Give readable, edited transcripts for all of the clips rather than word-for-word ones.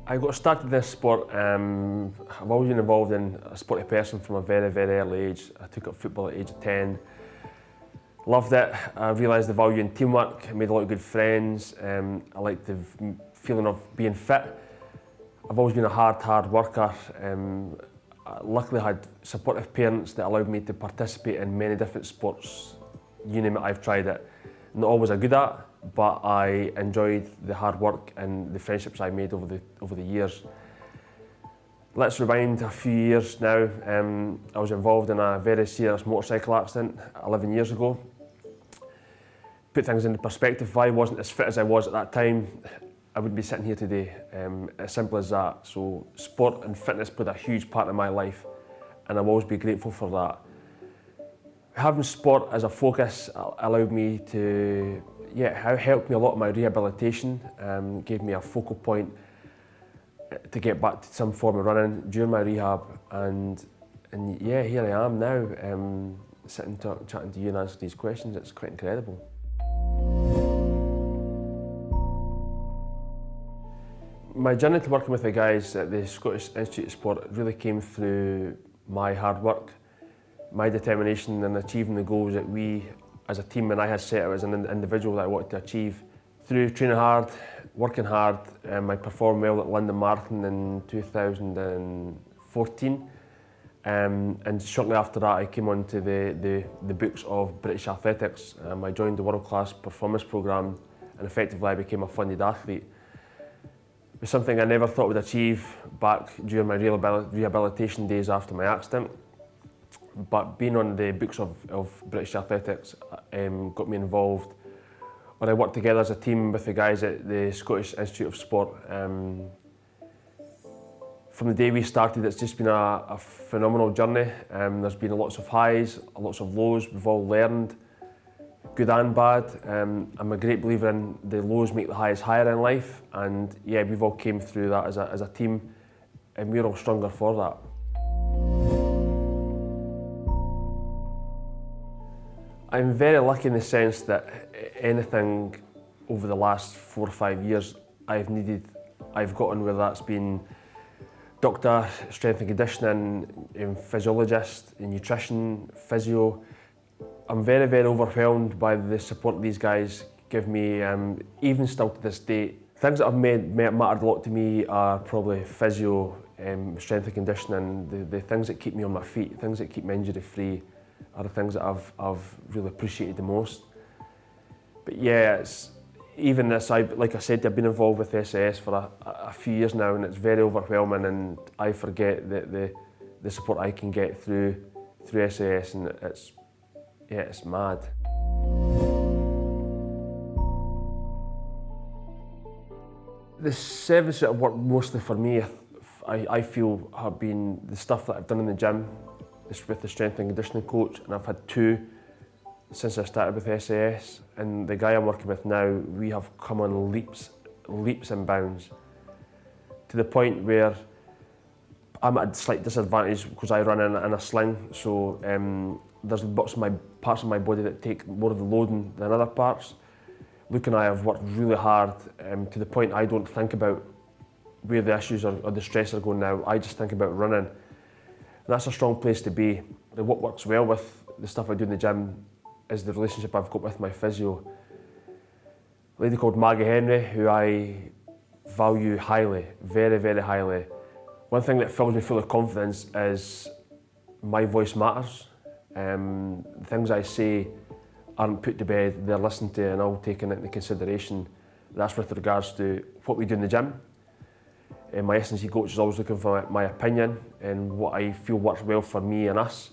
I got started in this sport. I've always been involved in a sporty person from a very, very early age. I took up football at the age of 10. Loved it. I realised the value in teamwork. I made a lot of good friends. I liked the feeling of being fit. I've always been a hard worker. I luckily had supportive parents that allowed me to participate in many different sports. You name it, I've tried it. Not always a good at, but I enjoyed the hard work and the friendships I made over the years. Let's rewind a few years now. I was involved in a very serious motorcycle accident 11 years ago. Put things into perspective, if I wasn't as fit as I was at that time, I wouldn't be sitting here today. As simple as that. So sport and fitness played a huge part in my life, and I'll always be grateful for that. Having sport as a focus allowed me to, helped me a lot in my rehabilitation, gave me a focal point to get back to some form of running during my rehab, and here I am now, sitting chatting to you and answering these questions. It's quite incredible. My journey to working with the guys at the Scottish Institute of Sport really came through my hard work, my determination in achieving the goals that we as a team and I had set out as an individual that I wanted to achieve. Through training hard, working hard, I performed well at London Marathon in 2014, and shortly after that I came onto the books of British Athletics. I joined the World Class Performance Programme, and effectively I became a funded athlete. It was something I never thought I would achieve back during my rehabilitation days after my accident. But being on the books of British Athletics got me involved. When I worked together as a team with the guys at the Scottish Institute of Sport, from the day we started, it's just been a phenomenal journey. There's been lots of highs, lots of lows. We've all learned, good and bad. I'm a great believer in the lows make the highs higher in life, and we've all came through that as a team, and we're all stronger for that. I'm very lucky in the sense that anything over the last 4 or 5 years I've gotten, whether that's been doctor, strength and conditioning, physiologist, nutrition, physio. I'm very, very overwhelmed by the support these guys give me, even still to this day. Things that have mattered a lot to me are probably physio, strength and conditioning, the things that keep me on my feet, things that keep me injury free, are the things that I've really appreciated the most. But it's even this. Like I said, I've been involved with SAS for a few years now, and it's very overwhelming. And I forget the support I can get through SAS, and it's mad. The 7 that have worked mostly for me, I feel, have been the stuff that I've done in the gym. It's with the strength and conditioning coach, and I've had 2 since I started with SAS. And the guy I'm working with now, we have come on leaps and bounds, to the point where I'm at a slight disadvantage because I run in a sling. So there's parts of my body that take more of the loading than other parts. Luke and I have worked really hard, to the point I don't think about where the issues or the stress are going now. I just think about running. And that's a strong place to be. What works well with the stuff I do in the gym is the relationship I've got with my physio. A lady called Maggie Henry, who I value highly, very, very highly. One thing that fills me full of confidence is my voice matters. The things I say aren't put to bed, they're listened to and all taken into consideration. That's with regards to what we do in the gym. My S&C coach is always looking for my opinion and what I feel works well for me and us.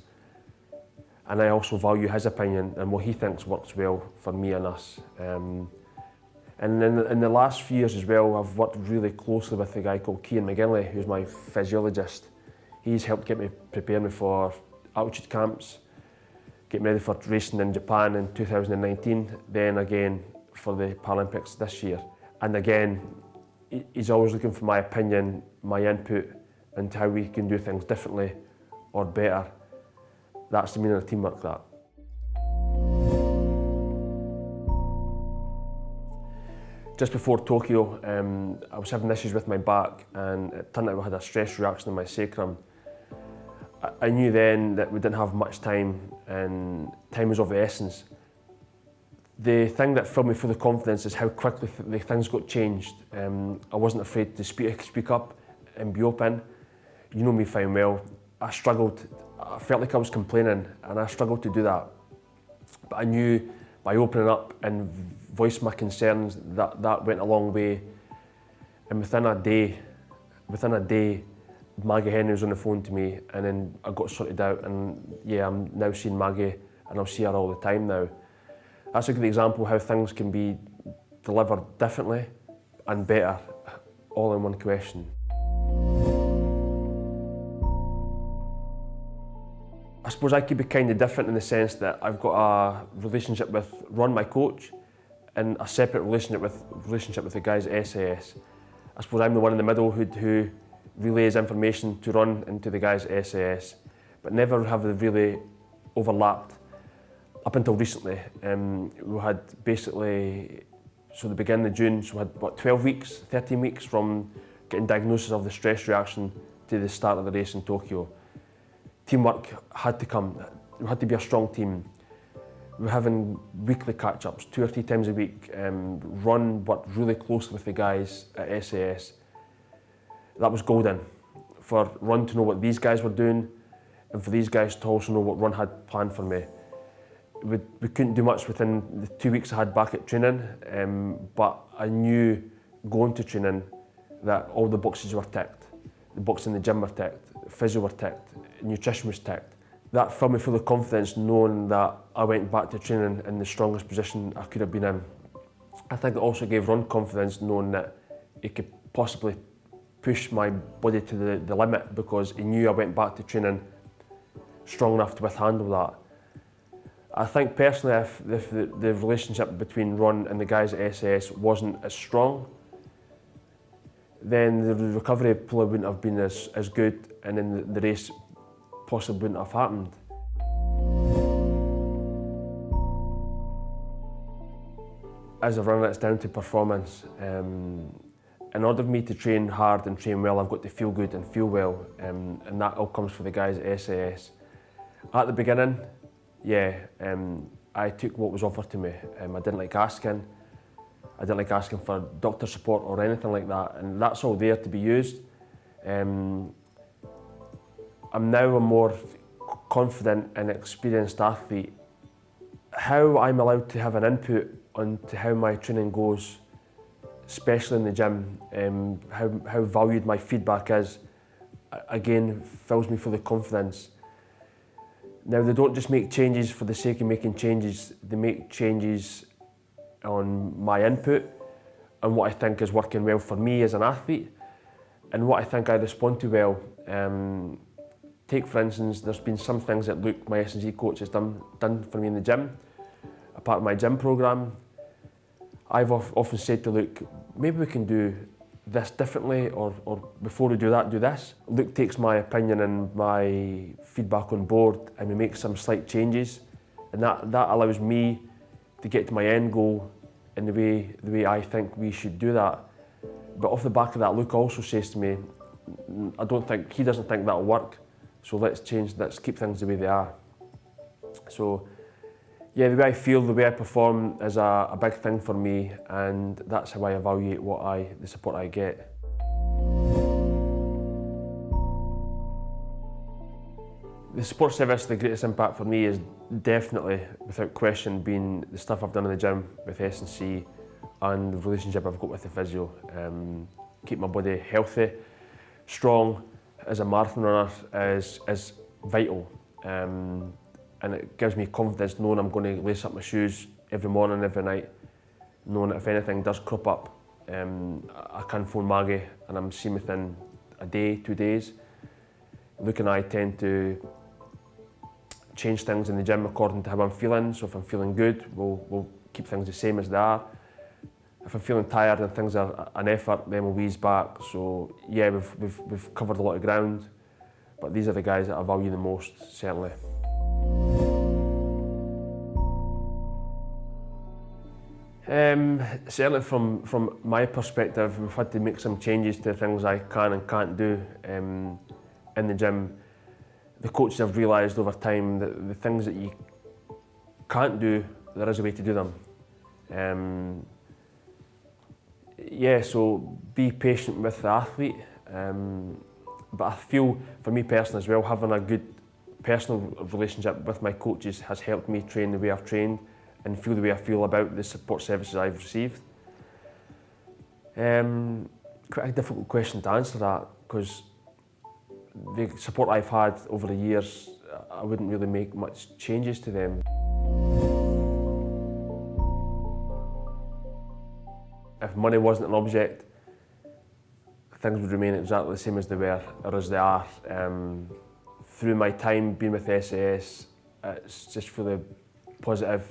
And I also value his opinion and what he thinks works well for me and us. And in the last few years as well, I've worked really closely with a guy called Cian McGinley, who's my physiologist. He's helped prepare me for altitude camps, get me ready for racing in Japan in 2019, then again for the Paralympics this year. And again, he's always looking for my opinion, my input, and how we can do things differently or better. That's the meaning of teamwork, that. Just before Tokyo, I was having issues with my back, and it turned out I had a stress reaction in my sacrum. I knew then that we didn't have much time, and time was of the essence. The thing that filled me full of confidence is how quickly the things got changed. I wasn't afraid to speak up and be open. You know me fine well. I struggled. I felt like I was complaining, and I struggled to do that. But I knew by opening up and voicing my concerns that went a long way. And within a day, Maggie Henry was on the phone to me, and then I got sorted out. And yeah, I'm now seeing Maggie, and I'll see her all the time now. That's a good example of how things can be delivered differently and better, all in one question. I suppose I could be kind of different in the sense that I've got a relationship with Ron, my coach, and a separate relationship with the guys at SAS. I suppose I'm the one in the middle who relays information to Ron and to the guys at SAS, but never have they really overlapped. Up until recently, we had basically, so the beginning of June, so we had what, 12 weeks, 13 weeks from getting diagnosis of the stress reaction to the start of the race in Tokyo. Teamwork had to come, we had to be a strong team. We were having weekly catch-ups, 2 or 3 times a week. Ron worked really closely with the guys at SAS. That was golden. For Ron to know what these guys were doing, and for these guys to also know what Ron had planned for me. We couldn't do much within the 2 weeks I had back at training, but I knew going to training that all the boxes were ticked. The boxes in the gym were ticked, physio were ticked, nutrition was ticked. That filled me full of confidence knowing that I went back to training in the strongest position I could have been in. I think it also gave Ron confidence knowing that he could possibly push my body to the limit, because he knew I went back to training strong enough to handle that. I think personally, if the relationship between Ron and the guys at SAS wasn't as strong, then the recovery probably wouldn't have been as good, and then the race possibly wouldn't have happened. As a runner, it's down to performance. In order for me to train hard and train well, I've got to feel good and feel well, and that all comes from the guys at SAS. At the beginning, yeah, I took what was offered to me. I didn't like asking. I didn't like asking for doctor support or anything like that, and that's all there to be used. I'm now a more confident and experienced athlete. How I'm allowed to have an input onto how my training goes, especially in the gym, how valued my feedback is, again, fills me full of confidence. Now, they don't just make changes for the sake of making changes, they make changes on my input and what I think is working well for me as an athlete and what I think I respond to well. Take for instance, there's been some things that Luke, my S&G coach, has done for me in the gym, a part of my gym programme. I've often said to Luke, maybe we can do this differently, or before we do that, do this. Luke takes my opinion and my feedback on board, and we make some slight changes, and that allows me to get to my end goal in the way I think we should do that. But off the back of that, Luke also says to me, he doesn't think that'll work, so let's keep things the way they are. So yeah, the way I feel, the way I perform is a big thing for me, and that's how I evaluate the support I get. The support service, the greatest impact for me is definitely, without question, being the stuff I've done in the gym with S&C and the relationship I've got with the physio. Keep my body healthy, strong as a marathon runner is vital. And it gives me confidence knowing I'm going to lace up my shoes every morning, every night, knowing that if anything does crop up, I can phone Maggie and I'm seen within a day, 2 days. Luke and I tend to change things in the gym according to how I'm feeling. So if I'm feeling good, we'll keep things the same as they are. If I'm feeling tired and things are an effort, then we'll ease back. So yeah, we've covered a lot of ground, but these are the guys that I value the most, certainly. Certainly from my perspective, we've had to make some changes to things I can and can't do in the gym. The coaches have realised over time that the things that you can't do, there is a way to do them. Yeah, so be patient with the athlete, but I feel for me personally as well, having a good personal relationship with my coaches has helped me train the way I've trained and feel the way I feel about the support services I've received. Quite a difficult question to answer that, because the support I've had over the years, I wouldn't really make much changes to them. If money wasn't an object, things would remain exactly the same as they were, or as they are. Through my time being with SAS, it's just for the positive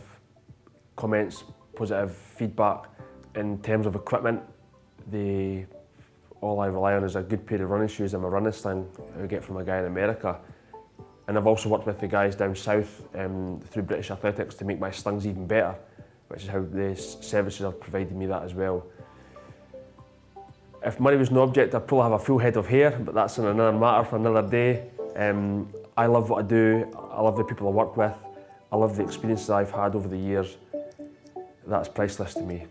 comments, positive feedback. In terms of equipment, all I rely on is a good pair of running shoes and my running sling I get from a guy in America. And I've also worked with the guys down south through British Athletics to make my slings even better, which is how the services have provided me that as well. If money was no object, I'd probably have a full head of hair, but that's another matter for another day. I love what I do, I love the people I work with, I love the experiences I've had over the years. That's priceless to me.